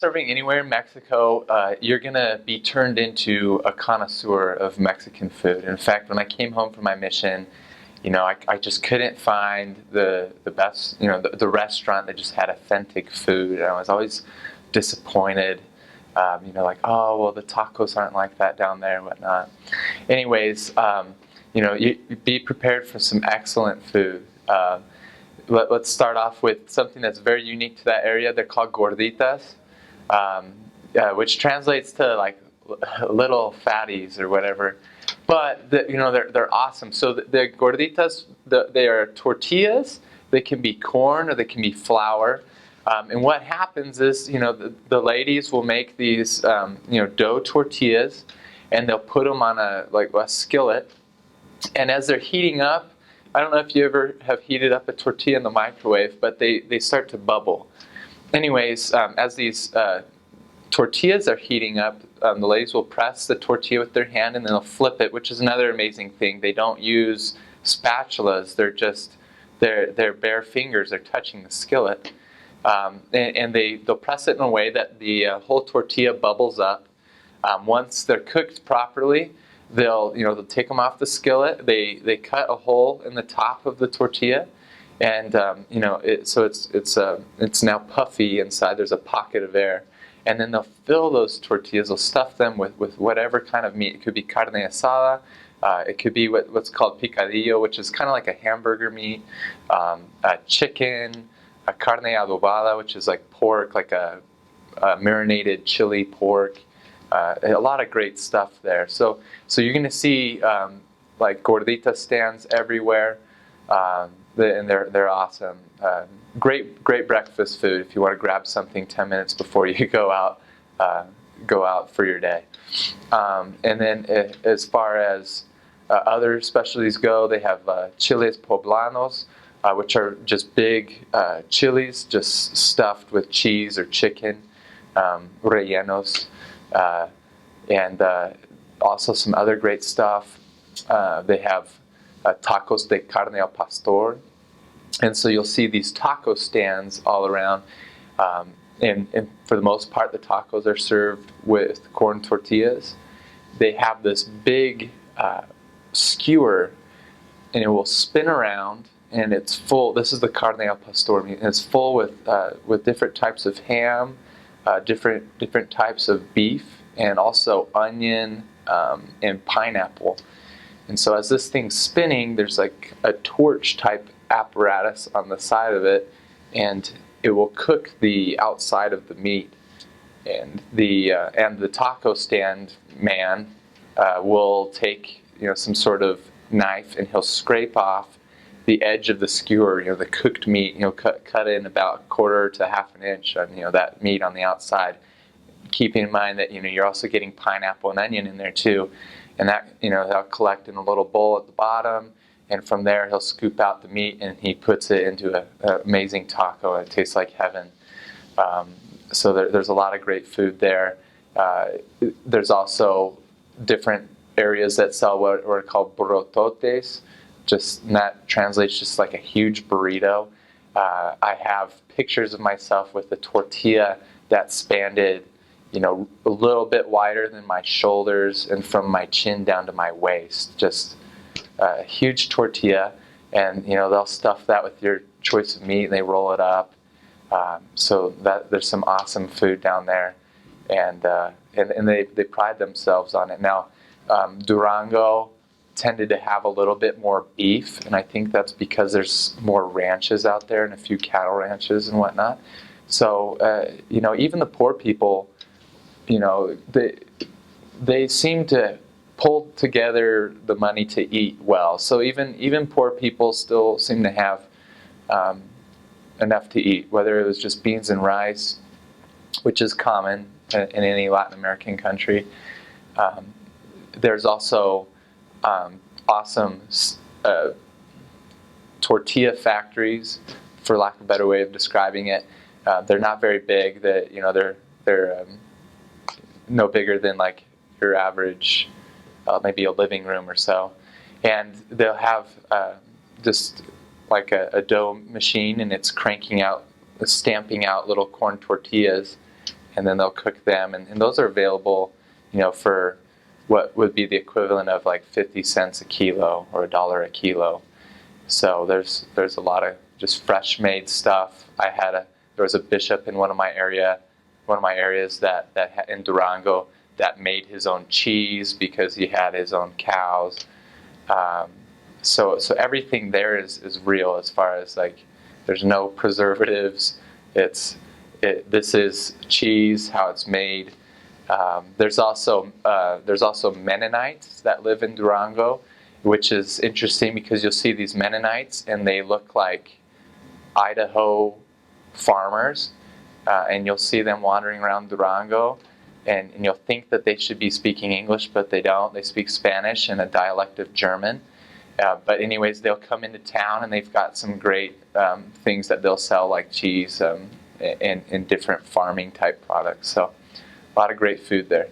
serving anywhere in Mexico, you're going to be turned into a connoisseur of Mexican food. In fact, when I came home from my mission, I just couldn't find the best, the restaurant that just had authentic food. And I was always disappointed, like, oh, well, the tacos aren't like that down there and whatnot. Anyways, you be prepared for some excellent food. Let's start off with something that's very unique to that area. They're called Gorditas, which translates to like little fatties or whatever. But they're awesome. So the Gorditas, they are tortillas. They can be corn or they can be flour. And what happens is, the ladies will make these, dough tortillas, and they'll put them on a skillet. And as they're heating up, I don't know if you ever have heated up a tortilla in the microwave, but they start to bubble. Anyways, as these tortillas are heating up, the ladies will press the tortilla with their hand and then they'll flip it, which is another amazing thing. They don't use spatulas. They're just their bare fingers are touching the skillet. And they'll press it in a way that the whole tortilla bubbles up. Once they're cooked properly, they'll take them off the skillet. They cut a hole in the top of the tortilla, and so it's now puffy inside. There's a pocket of air, and then they'll fill those tortillas. They'll stuff them with whatever kind of meat. It could be carne asada. It could be what's called picadillo, which is kind of like a hamburger meat. Chicken, a carne adobada, which is like pork, like a marinated chili pork. A lot of great stuff there. So you're going to see like gordita stands everywhere, and they're awesome. Great breakfast food if you want to grab something 10 minutes before you go out for your day. And then as far as other specialties go, they have chiles poblanos, which are just big chilies, just stuffed with cheese or chicken, rellenos. And also some other great stuff. They have tacos de carne al pastor. And so you'll see these taco stands all around. And for the most part, the tacos are served with corn tortillas. They have this big skewer, and it will spin around, and it's full. This is the carne al pastor meat, and it's full with different types of ham, different types of beef, and also onion and pineapple. And so as this thing's spinning, there's like a torch type apparatus on the side of it, and it will cook the outside of the meat. And the taco stand man will take some sort of knife, and he'll scrape off the edge of the skewer, the cooked meat, cut in about a quarter to half an inch on that meat on the outside. Keeping in mind that you're also getting pineapple and onion in there too, and that they'll collect in a little bowl at the bottom, and from there he'll scoop out the meat and he puts it into an amazing taco. It tastes like heaven. So there's a lot of great food there. There's also different areas that sell what are called burrototes. And that translates just like a huge burrito. I have pictures of myself with a tortilla that spanned a little bit wider than my shoulders and from my chin down to my waist. Just a huge tortilla, and they'll stuff that with your choice of meat, and they roll it up. So that there's some awesome food down there, and they pride themselves on it. Now, Durango tended to have a little bit more beef, and I think that's because there's more ranches out there and a few cattle ranches and whatnot. So even the poor people, they seem to pull together the money to eat well. So even poor people still seem to have enough to eat, whether it was just beans and rice, which is common in any Latin American country. There's also awesome tortilla factories, for lack of a better way of describing it. They're not very big. They're no bigger than like your average, maybe a living room or so. And they'll have just like a dough machine, and it's stamping out little corn tortillas. and then they'll cook them, and those are available, for what would be the equivalent of like 50 cents a kilo or $1 a kilo. So there's a lot of just fresh made stuff. There was a bishop in one of my areas that in Durango that made his own cheese because he had his own cows. So everything there is real as far as like there's no preservatives. This is cheese, how it's made. There's also Mennonites that live in Durango, which is interesting because you'll see these Mennonites and they look like Idaho farmers, and you'll see them wandering around Durango, and you'll think that they should be speaking English, but they don't. They speak Spanish and a dialect of German. But anyways, they'll come into town and they've got some great things that they'll sell, like cheese and different farming type products. So a lot of great food there.